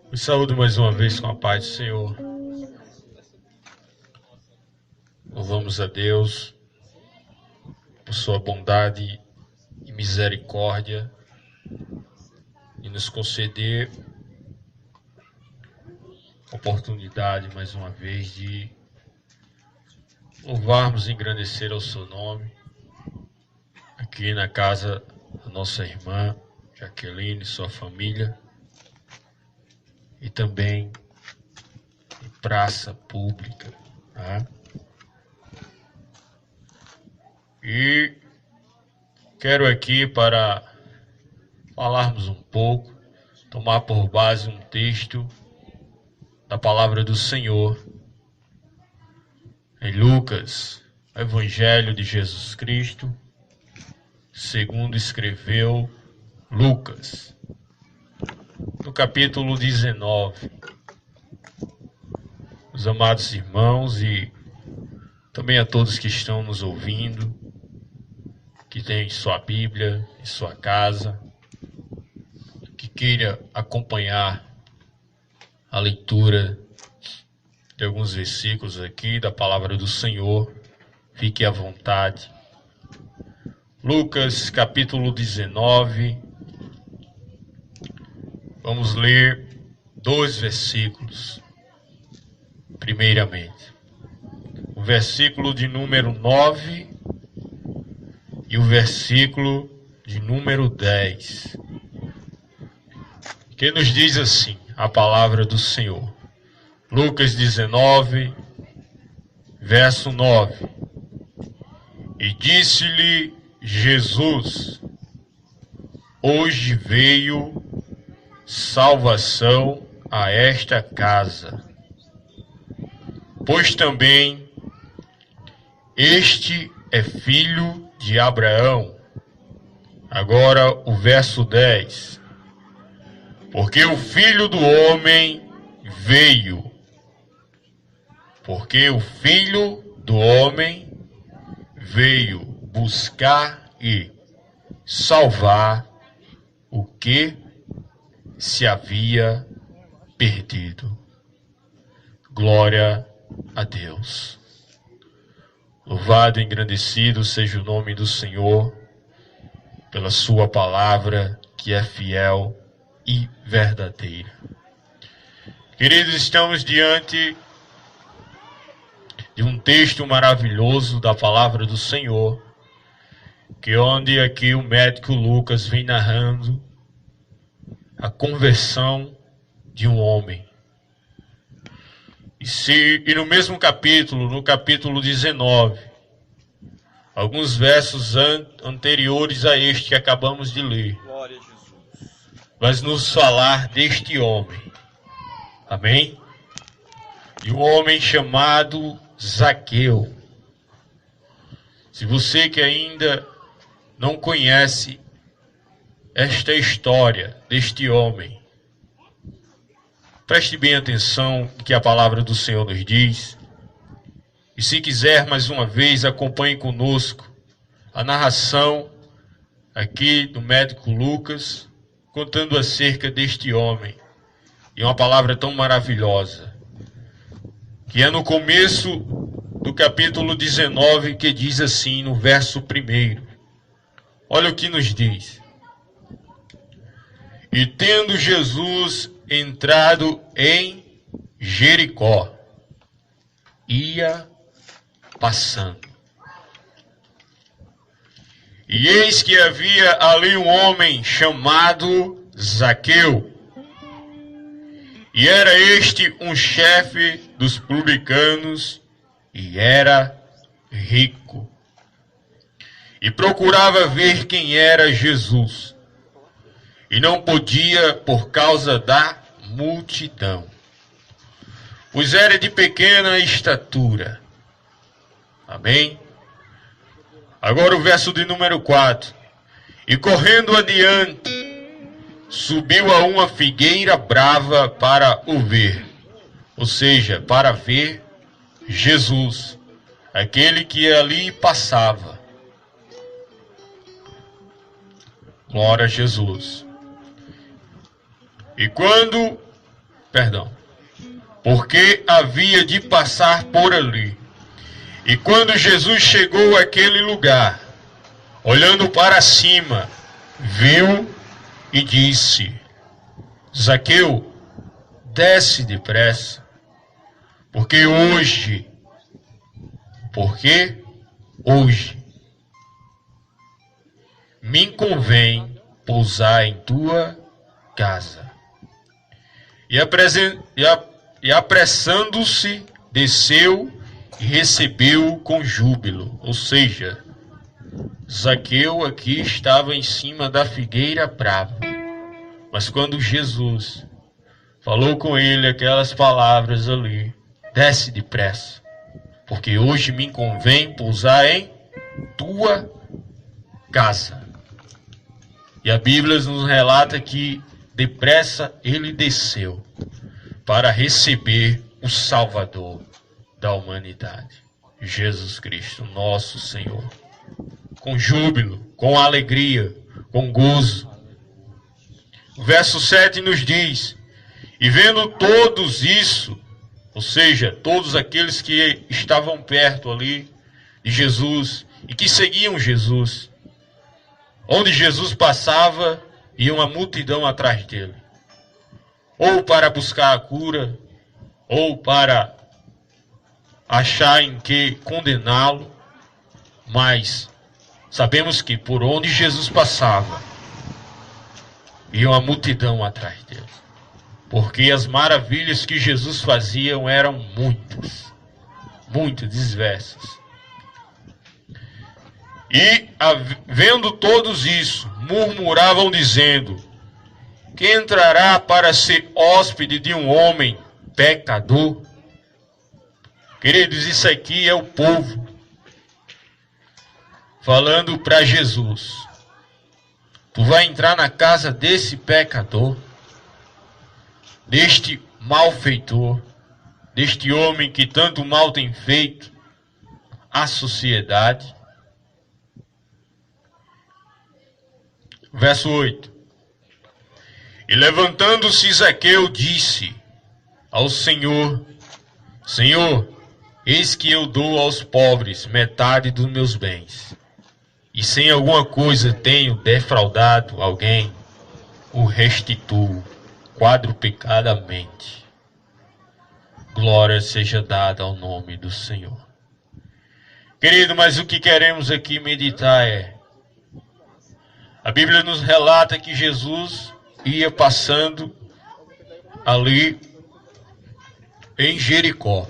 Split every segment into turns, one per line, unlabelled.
Me saúdo mais uma vez com a paz do Senhor. Louvamos a Deus por sua bondade e misericórdia e nos conceder a oportunidade mais uma vez de louvarmos e engrandecer ao seu nome aqui na casa da nossa irmã Jaqueline e sua família, e também em praça pública, tá? E quero aqui, para falarmos um pouco, tomar por base um texto da palavra do Senhor em Lucas, Evangelho de Jesus Cristo, segundo escreveu Lucas, no capítulo 19. Os amados irmãos e também a todos que estão nos ouvindo, que tem sua Bíblia em sua casa, que queira acompanhar a leitura de alguns versículos aqui da palavra do Senhor, fique à vontade. Lucas capítulo 19, vamos ler 2 versículos. Primeiramente, o versículo de número 9 e o versículo de número 10, que nos diz assim a palavra do Senhor. Lucas 19, verso 9. E disse-lhe Jesus: hoje veio salvação a esta casa, pois também este é filho de Abraão. Agora o verso 10. Porque o Filho do Homem veio. Porque o Filho do Homem veio buscar e salvar o que se havia perdido. Glória a Deus. Louvado e engrandecido seja o nome do Senhor pela sua palavra, que é fiel e verdadeira. Queridos, estamos diante de um texto maravilhoso da palavra do Senhor, que onde aqui o médico Lucas vem narrando a conversão de um homem. E no mesmo capítulo, no capítulo 19, alguns versos anteriores a este que acabamos de ler,
Glória a Jesus,
vai nos falar deste homem. Amém? De um homem chamado Zaqueu. Se você que ainda não conhece esta história deste homem, preste bem atenção no que a palavra do Senhor nos diz. E se quiser, mais uma vez, acompanhe conosco a narração aqui do médico Lucas, contando acerca deste homem. E uma palavra tão maravilhosa, que é no começo do capítulo 19, que diz assim, no verso 1. Olha o que nos diz. E tendo Jesus entrado em Jericó, ia passando. E eis que havia ali um homem chamado Zaqueu, e era este um chefe dos publicanos, e era rico. E procurava ver quem era Jesus, e não podia por causa da multidão, pois era de pequena estatura. Amém? Agora o verso de número 4. E correndo adiante, subiu a uma figueira brava para o ver, ou seja, para ver Jesus, aquele que ali passava. Glória a Jesus. Porque havia de passar por ali. E quando Jesus chegou àquele lugar, olhando para cima, viu e disse: Zaqueu, desce depressa, porque hoje me convém pousar em tua casa. E apressando-se, desceu e recebeu com júbilo. Ou seja, Zaqueu aqui estava em cima da figueira brava. Mas quando Jesus falou com ele aquelas palavras ali: desce depressa, porque hoje me convém pousar em tua casa. E a Bíblia nos relata que depressa ele desceu para receber o Salvador da humanidade, Jesus Cristo, nosso Senhor. Com júbilo, com alegria, com gozo. O verso 7 nos diz: e vendo todos isso, ou seja, todos aqueles que estavam perto ali de Jesus e que seguiam Jesus, onde Jesus passava, ia uma multidão atrás dele, ou para buscar a cura, ou para achar em que condená-lo, mas sabemos que por onde Jesus passava, ia uma multidão atrás dele, porque as maravilhas que Jesus fazia eram muitas, muito diversas. E, vendo todos isso, murmuravam dizendo: quem entrará para ser hóspede de um homem pecador? Queridos, isso aqui é o povo falando para Jesus: tu vai entrar na casa desse pecador, deste malfeitor, deste homem que tanto mal tem feito à sociedade? Verso 8. E levantando-se Zaqueu disse ao Senhor: Senhor, eis que eu dou aos pobres metade dos meus bens, e se em alguma coisa tenho defraudado alguém, o restituo quadruplicadamente. Glória seja dada ao nome do Senhor. Querido, mas o que queremos aqui meditar é: a Bíblia nos relata que Jesus ia passando ali em Jericó.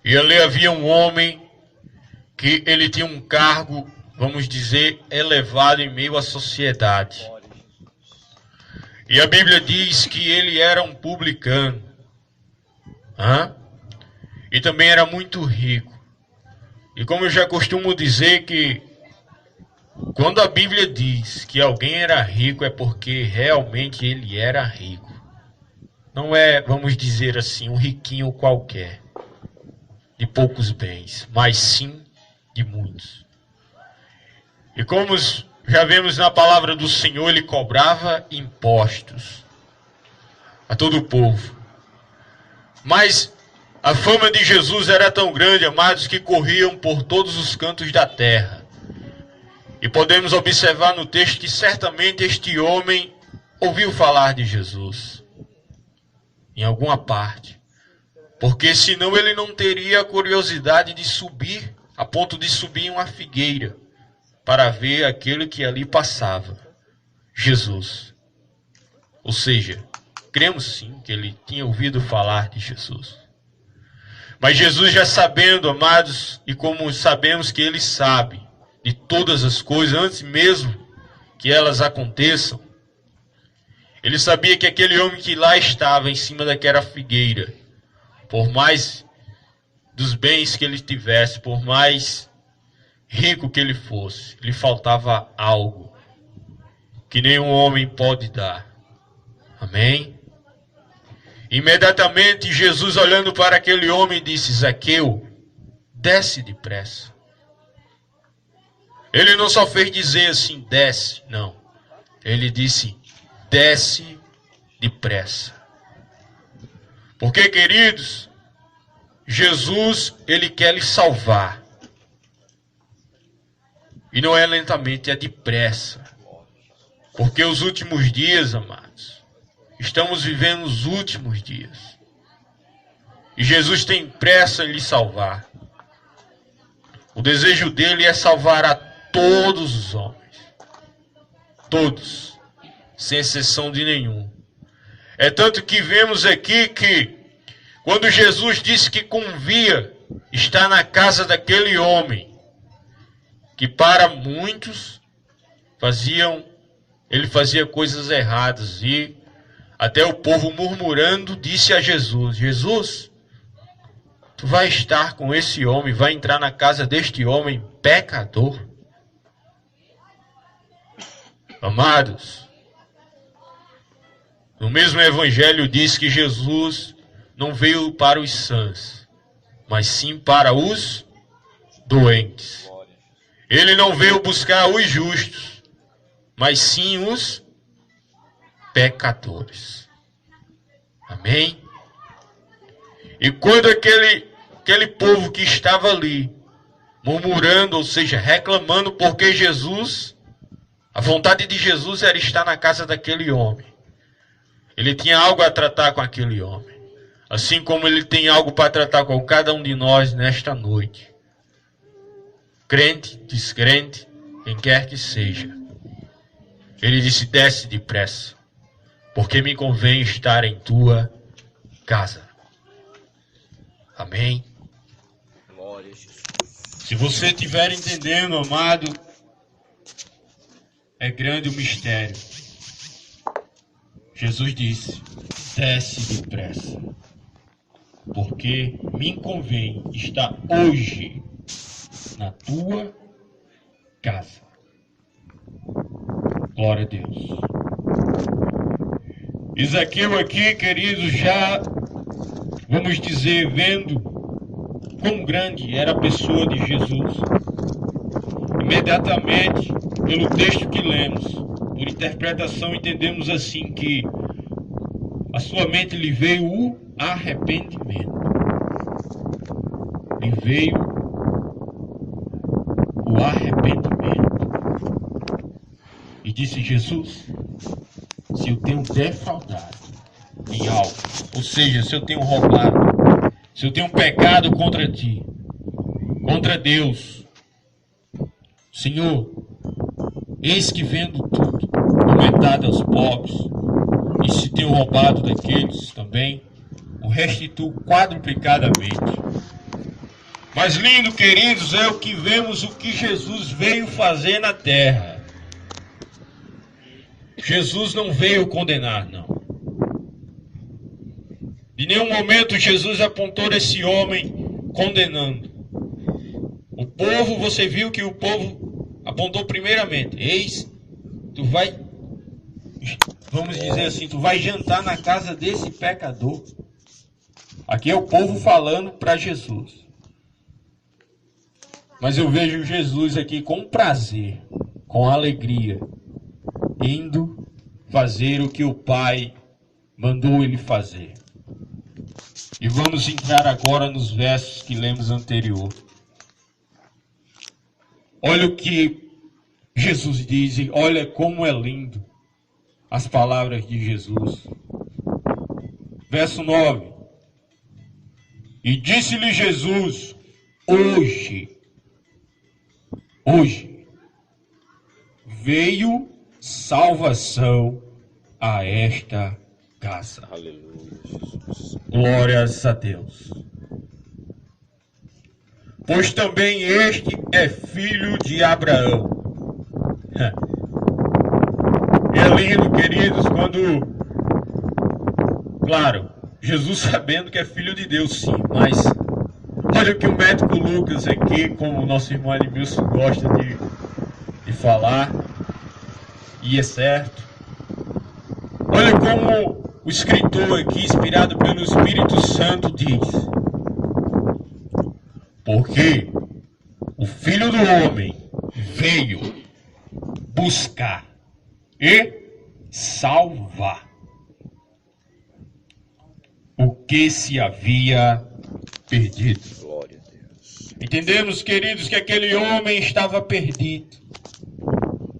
E ali havia um homem que ele tinha um cargo, vamos dizer, elevado em meio à sociedade. E a Bíblia diz que ele era um publicano. E também era muito rico. E como eu já costumo dizer, que quando a Bíblia diz que alguém era rico, é porque realmente ele era rico. Não é, vamos dizer assim, um riquinho qualquer, de poucos bens, mas sim de muitos. E como já vemos na palavra do Senhor, ele cobrava impostos a todo o povo. Mas a fama de Jesus era tão grande, amados, que corriam por todos os cantos da terra. E podemos observar no texto que certamente este homem ouviu falar de Jesus em alguma parte, porque senão ele não teria a curiosidade de subir, a ponto de subir em uma figueira, para ver aquele que ali passava, Jesus. Ou seja, cremos sim que ele tinha ouvido falar de Jesus. Mas Jesus, já sabendo, amados, e como sabemos que ele sabe de todas as coisas, antes mesmo que elas aconteçam, ele sabia que aquele homem que lá estava em cima daquela figueira, por mais dos bens que ele tivesse, por mais rico que ele fosse, lhe faltava algo que nenhum homem pode dar. Amém? Imediatamente Jesus, olhando para aquele homem, disse: Zaqueu, desce depressa. Ele não só fez dizer assim, desce, não. Ele disse, desce depressa. Porque, queridos, Jesus, ele quer lhe salvar. E não é lentamente, é depressa. Porque os últimos dias, amados, estamos vivendo os últimos dias. E Jesus tem pressa em lhe salvar. O desejo dele é salvar a todos os homens. Todos. Sem exceção de nenhum. É tanto que vemos aqui que quando Jesus disse que convia estar na casa daquele homem, que para muitos ele fazia coisas erradas, e até o povo murmurando disse a Jesus, Jesus, tu vai estar com esse homem, vai entrar na casa deste homem pecador? Amados, no mesmo evangelho diz que Jesus não veio para os sãos, mas sim para os doentes. Ele não veio buscar os justos, mas sim os pecadores. Amém? E quando aquele povo que estava ali, murmurando, ou seja, reclamando porque Jesus, a vontade de Jesus era estar na casa daquele homem. Ele tinha algo a tratar com aquele homem. Assim como ele tem algo para tratar com cada um de nós nesta noite. Crente, descrente, quem quer que seja. Ele disse, desce depressa, porque me convém estar em tua casa. Amém? Se você estiver entendendo, amado, é grande o mistério. Jesus disse, desce depressa, porque me convém estar hoje na tua casa. Glória a Deus. Ezequiel aqui, queridos, já, vamos dizer, vendo quão grande era a pessoa de Jesus. Imediatamente, pelo texto que lemos, por interpretação, entendemos assim que a sua mente lhe veio o arrependimento. Lhe veio o arrependimento. E disse, Jesus, se eu tenho defraudado em algo, ou seja, se eu tenho roubado, se eu tenho pecado contra ti, contra Deus, Senhor, eis que vendo tudo, aumentado aos pobres, e se tenho roubado daqueles também, o restituo quadruplicadamente. Mas lindo, queridos, é o que vemos o que Jesus veio fazer na terra. Jesus não veio condenar, não. De nenhum momento Jesus apontou esse homem condenando. O povo, você viu que o povo apontou primeiramente. Eis, tu vai, vamos dizer assim, tu vai jantar na casa desse pecador. Aqui é o povo falando para Jesus. Mas eu vejo Jesus aqui com prazer, com alegria, indo fazer o que o Pai mandou ele fazer. E vamos entrar agora nos versos que lemos anterior. Olha o que Jesus diz, e olha como é lindo as palavras de Jesus. Verso 9. E disse-lhe Jesus, hoje, veio salvação a esta casa.
Aleluia, Jesus.
Glórias a Deus. Pois também este é filho de Abraão. É lindo, queridos, quando, claro, Jesus sabendo que é filho de Deus, sim, mas olha o que o médico Lucas aqui, como o nosso irmão Edmilson gosta de falar, e é certo. Olha como o escritor aqui, inspirado pelo Espírito Santo, diz: porque o Filho do Homem veio buscar e salvar o que se havia perdido.
Glória a Deus.
Entendemos, queridos, que aquele homem estava perdido.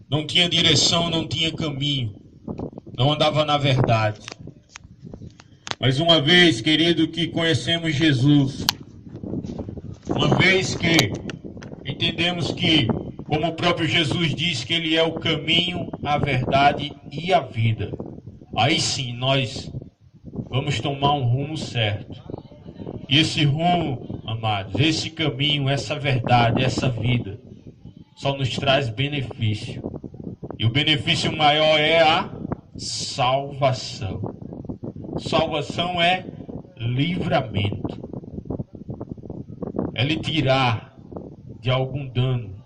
Não tinha direção, não tinha caminho. Não andava na verdade. Mas uma vez, querido, que conhecemos Jesus, uma vez que entendemos que, como o próprio Jesus diz, que Ele é o caminho, a verdade e a vida, aí sim nós vamos tomar um rumo certo. E esse rumo, amados, esse caminho, essa verdade, essa vida, só nos traz benefício. E o benefício maior é a salvação. Salvação é livramento. É lhe tirar de algum dano.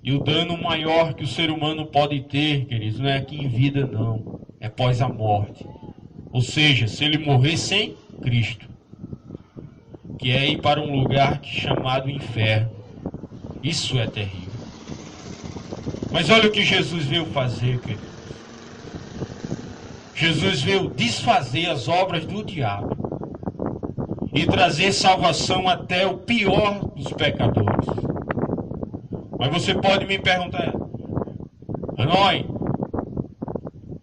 E o dano maior que o ser humano pode ter, queridos, não é aqui em vida não. É pós a morte. Ou seja, se ele morrer sem Cristo, que é ir para um lugar chamado inferno. Isso é terrível. Mas olha o que Jesus veio fazer, querido. Jesus veio desfazer as obras do diabo e trazer salvação até o pior dos pecadores. Mas você pode me perguntar, Hanoi,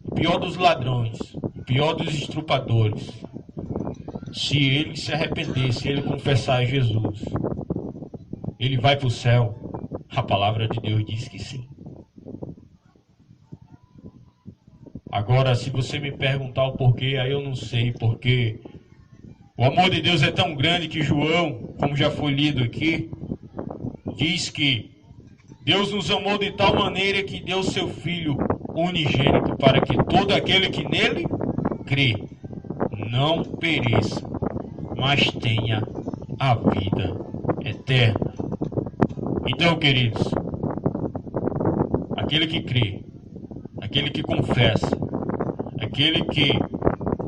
o pior dos ladrões, o pior dos estrupadores, se ele se arrepender, se ele confessar a Jesus, ele vai para o céu? A palavra de Deus diz que sim. Agora, se você me perguntar o porquê, aí eu não sei, porque o amor de Deus é tão grande que João, como já foi lido aqui, diz que Deus nos amou de tal maneira que deu seu Filho unigênito para que todo aquele que nele crê não pereça, mas tenha a vida eterna. Então, queridos, aquele que crê, aquele que confessa, aquele que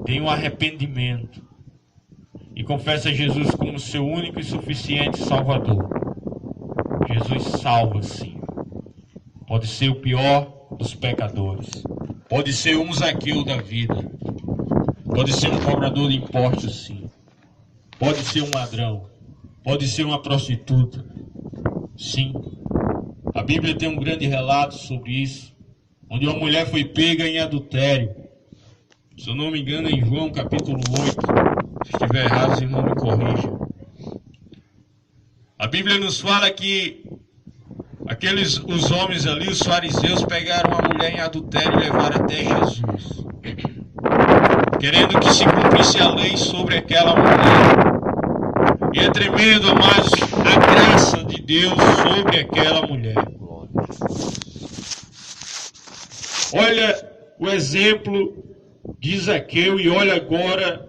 tem um arrependimento e confessa Jesus como seu único e suficiente Salvador, Jesus salva sim. Pode ser o pior dos pecadores, pode ser um Zaqueu da vida, pode ser um cobrador de impostos sim, pode ser um ladrão, pode ser uma prostituta, sim. A Bíblia tem um grande relato sobre isso, onde uma mulher foi pega em adultério. Se eu não me engano, é em João capítulo 8. Se estiver errado, os irmãos me corrijam. A Bíblia nos fala que os homens ali, os fariseus, pegaram a mulher em adultério e levaram até Jesus, querendo que se cumprisse a lei sobre aquela mulher. E é tremendo, amados, a graça de Deus sobre aquela mulher. Olha o exemplo de Zaqueu e olha agora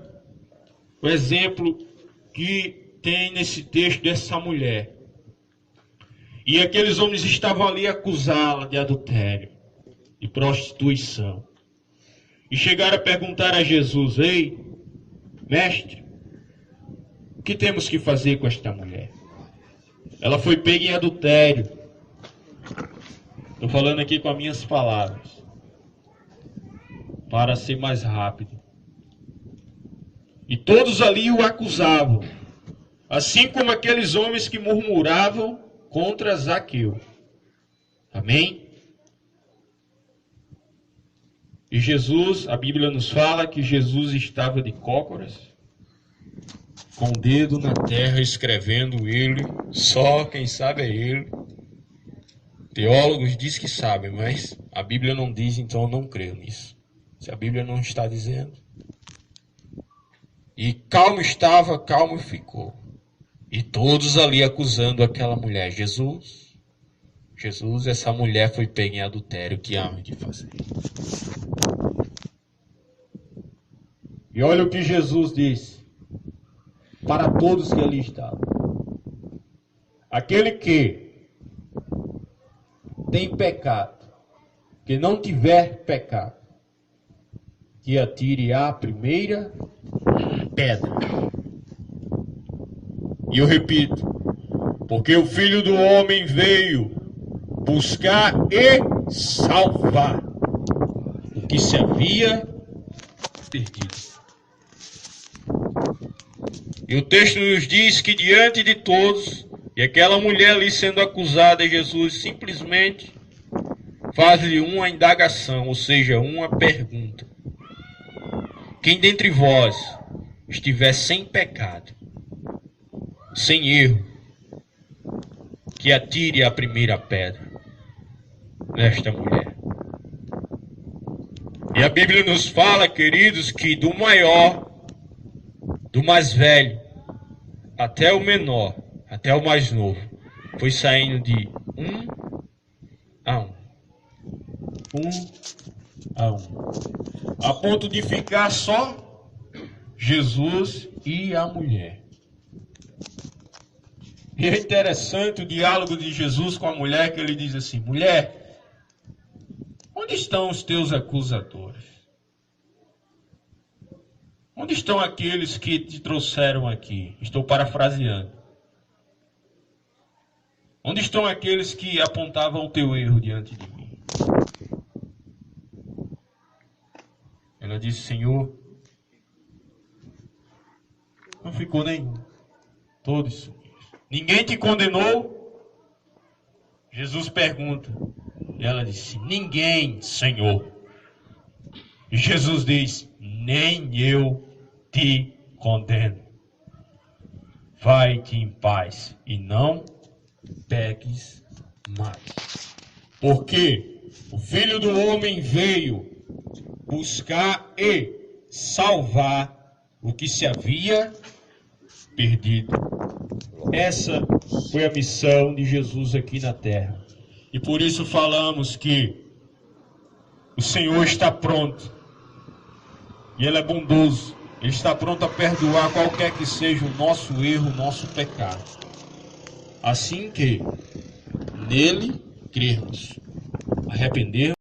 o exemplo que tem nesse texto dessa mulher. E aqueles homens estavam ali a acusá-la de adultério, de prostituição. E chegaram a perguntar a Jesus: ei, mestre, o que temos que fazer com esta mulher? Ela foi pega em adultério. Estou falando aqui com as minhas palavras, para ser mais rápido. E todos ali o acusavam, assim como aqueles homens que murmuravam contra Zaqueu. Amém? E Jesus, a Bíblia nos fala que Jesus estava de cócoras, com o dedo na terra, escrevendo ele, só quem sabe é ele. Teólogos dizem que sabem, mas a Bíblia não diz, então eu não creio nisso. Se a Bíblia não está dizendo. E calmo estava, calmo ficou. E todos ali acusando aquela mulher. Jesus, essa mulher foi pega em adultério, o que há de fazer? E olha o que Jesus disse para todos que ali estavam: aquele que tem pecado, que não tiver pecado, que atire a primeira pedra. E eu repito, Porque o Filho do Homem veio buscar e salvar o que se havia perdido. E o texto nos diz que diante de todos, e aquela mulher ali sendo acusada, Jesus simplesmente faz-lhe uma indagação, ou seja, uma pergunta. Quem dentre vós estiver sem pecado, sem erro, que atire a primeira pedra nesta mulher. E a Bíblia nos fala, queridos, que do maior, do mais velho, até o menor, até o mais novo, foi saindo de um a um. A ponto de ficar só Jesus e a mulher. E é interessante o diálogo de Jesus com a mulher, que ele diz assim: mulher, onde estão os teus acusadores? Onde estão aqueles que te trouxeram aqui? Estou parafraseando. Onde estão aqueles que apontavam o teu erro diante de mim? Ela disse: Senhor, não ficou nenhum. Todos. Ninguém te condenou? Jesus pergunta. E ela disse: ninguém, Senhor. E Jesus diz: nem eu te condeno. Vai-te em paz e não peques mais. Porque o Filho do Homem veio buscar e salvar o que se havia perdido. Essa foi a missão de Jesus aqui na terra. E por isso falamos que o Senhor está pronto. E Ele é bondoso. Ele está pronto a perdoar qualquer que seja o nosso erro, o nosso pecado. Assim que nele crermos, arrependermos.